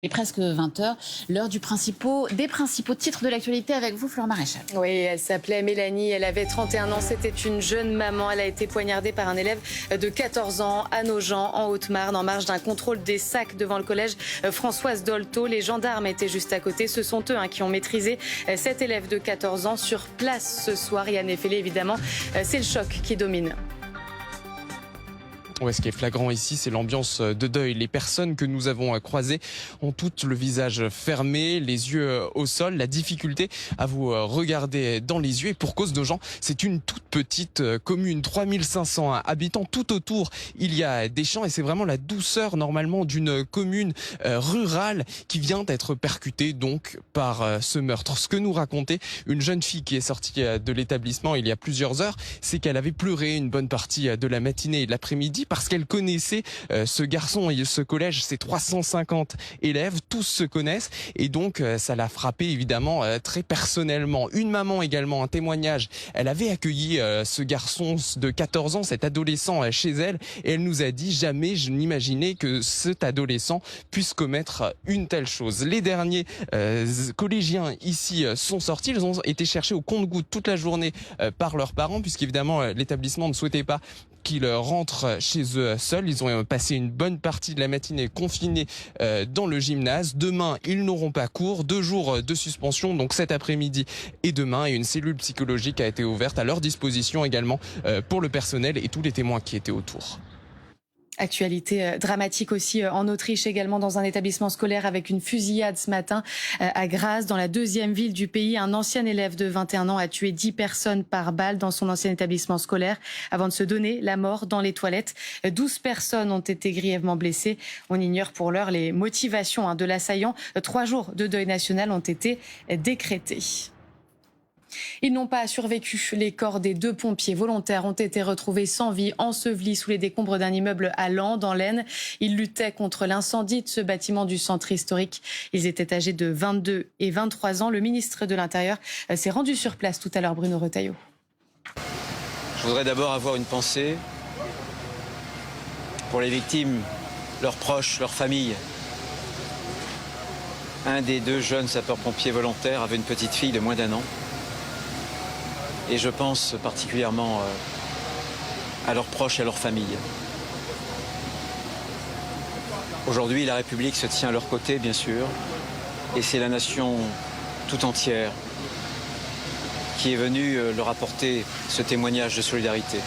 Il est presque 20h, l'heure des principaux titres de l'actualité avec vous, Fleur Maréchal. Oui, elle s'appelait Mélanie, elle avait 31 ans, c'était une jeune maman. Elle a été poignardée par un élève de 14 ans à Nogent, en Haute-Marne, en marge d'un contrôle des sacs devant le collège Françoise Dolto. Les gendarmes étaient juste à côté. Ce sont eux qui ont maîtrisé cet élève de 14 ans sur place ce soir. Yann Effelé, évidemment, c'est le choc qui domine. Ouais, ce qui est flagrant ici, c'est l'ambiance de deuil. Les personnes que nous avons croisées ont toutes le visage fermé, les yeux au sol, la difficulté à vous regarder dans les yeux. Et pour cause de gens, c'est une toute petite commune, 3500 habitants. Tout autour, il y a des champs et c'est vraiment la douceur normalement d'une commune rurale qui vient d'être percutée donc par ce meurtre. Ce que nous racontait une jeune fille qui est sortie de l'établissement il y a plusieurs heures, c'est qu'elle avait pleuré une bonne partie de la matinée et de l'après-midi parce qu'elle connaissait ce garçon et ce collège, c'est 350 élèves, tous se connaissent et donc ça l'a frappé évidemment très personnellement. Une maman également, un témoignage, elle avait accueilli ce garçon de 14 ans, cet adolescent chez elle et elle nous a dit jamais je n'imaginais que cet adolescent puisse commettre une telle chose. Les derniers collégiens ici sont sortis, ils ont été cherchés au compte-gouttes toute la journée par leurs parents puisqu'évidemment l'établissement ne souhaitait pas qu'ils rentrent chez eux seuls. Ils ont passé une bonne partie de la matinée confinés dans le gymnase. Demain, ils n'auront pas cours. 2 jours de suspension, donc cet après-midi et demain. Et une cellule psychologique a été ouverte à leur disposition également pour le personnel et tous les témoins qui étaient autour. Actualité dramatique aussi en Autriche, également dans un établissement scolaire avec une fusillade ce matin à Graz, dans la 2e ville du pays. Un ancien élève de 21 ans a tué 10 personnes par balle dans son ancien établissement scolaire avant de se donner la mort dans les toilettes. 12 personnes ont été grièvement blessées. On ignore pour l'heure les motivations de l'assaillant. 3 jours de deuil national ont été décrétés. Ils n'ont pas survécu. Les corps des 2 pompiers volontaires ont été retrouvés sans vie, ensevelis sous les décombres d'un immeuble à Laon, dans l'Aisne. Ils luttaient contre l'incendie de ce bâtiment du centre historique. Ils étaient âgés de 22 et 23 ans. Le ministre de l'Intérieur s'est rendu sur place tout à l'heure, Bruno Retailleau. Je voudrais d'abord avoir une pensée pour les victimes, leurs proches, leurs familles. Un des 2 jeunes sapeurs-pompiers volontaires avait une petite fille de moins d'1 an. Et je pense particulièrement à leurs proches et à leurs familles. Aujourd'hui, la République se tient à leur côté, bien sûr, et c'est la nation tout entière qui est venue leur apporter ce témoignage de solidarité.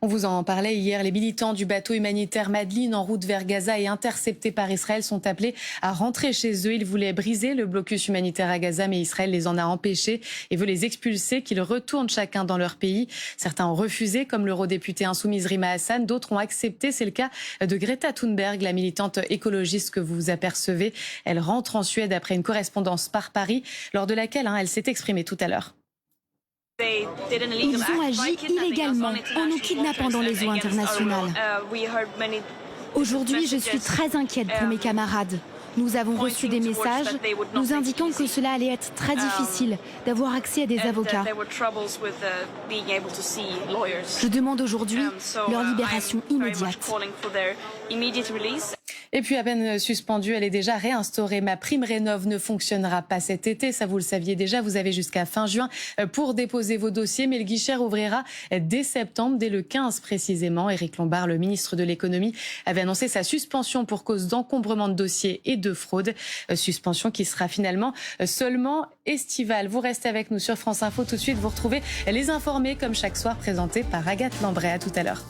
On vous en parlait hier, les militants du bateau humanitaire Madeleine en route vers Gaza et interceptés par Israël sont appelés à rentrer chez eux. Ils voulaient briser le blocus humanitaire à Gaza, mais Israël les en a empêchés et veut les expulser, qu'ils retournent chacun dans leur pays. Certains ont refusé, comme l'eurodéputée insoumise Rima Hassan. D'autres ont accepté. C'est le cas de Greta Thunberg, la militante écologiste que vous apercevez. Elle rentre en Suède après une correspondance par Paris, lors de laquelle elle s'est exprimée tout à l'heure. Ils ont agi illégalement en nous kidnappant dans les eaux internationales. Aujourd'hui, je suis très inquiète pour mes camarades. Nous avons reçu des messages nous indiquant que cela allait être très difficile d'avoir accès à des avocats. Je demande aujourd'hui leur libération immédiate. Et puis à peine suspendue, elle est déjà réinstaurée. MaPrimeRénov' ne fonctionnera pas cet été, ça vous le saviez déjà. Vous avez jusqu'à fin juin pour déposer vos dossiers, mais le guichet ouvrira dès septembre, dès le 15 précisément. Éric Lombard, le ministre de l'économie, avait annoncé sa suspension pour cause d'encombrement de dossiers et de fraude. Suspension qui sera finalement seulement estivale. Vous restez avec nous sur France Info. Tout de suite, vous retrouvez Les Informés, comme chaque soir, présentés par Agathe Lambray. À tout à l'heure.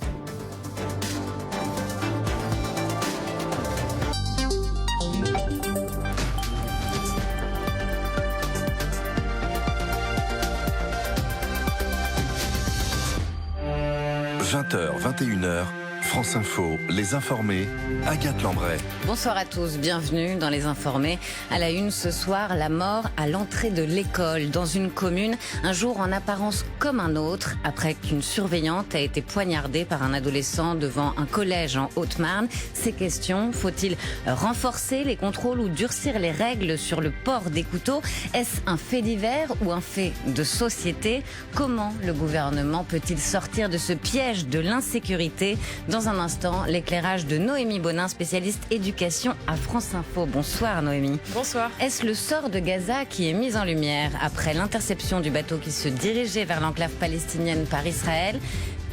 – 20h, 21h, France Info, Les Informés, Agathe Lambray. Bonsoir à tous, bienvenue dans Les Informés. À la une ce soir, la mort à l'entrée de l'école dans une commune. Un jour en apparence comme un autre, après qu'une surveillante a été poignardée par un adolescent devant un collège en Haute-Marne. Ces questions, faut-il renforcer les contrôles ou durcir les règles sur le port des couteaux? Est-ce un fait divers ou un fait de société? Comment le gouvernement peut-il sortir de ce piège de l'insécurité? Dans Dans un instant, l'éclairage de Noémie Bonin, spécialiste éducation à France Info. Bonsoir Noémie. Bonsoir. Est-ce le sort de Gaza qui est mis en lumière après l'interception du bateau qui se dirigeait vers l'enclave palestinienne par Israël?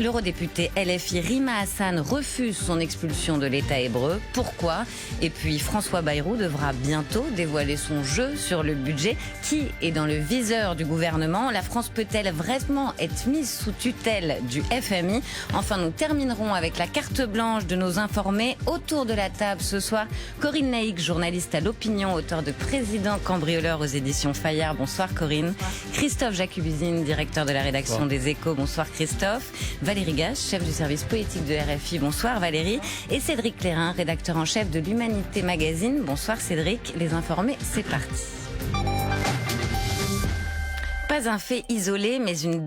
L'eurodéputé LFI Rima Hassan refuse son expulsion de l'État hébreu. Pourquoi? Et puis François Bayrou devra bientôt dévoiler son jeu sur le budget. Qui est dans le viseur du gouvernement? La France peut-elle vraiment être mise sous tutelle du FMI? Enfin, nous terminerons avec la carte blanche de nos informés. Autour de la table ce soir, Corinne Naïc, journaliste à l'Opinion, auteur de Président cambrioleur aux éditions Fayard. Bonsoir Corinne. Bonsoir. Christophe Jacubizine, directeur de la rédaction des Échos. Bonsoir Christophe. Valérie Gache, chef du service politique de RFI. Bonsoir Valérie. Et Cédric Clérin, rédacteur en chef de l'Humanité Magazine. Bonsoir Cédric. Les informés, c'est parti. Pas un fait isolé, mais une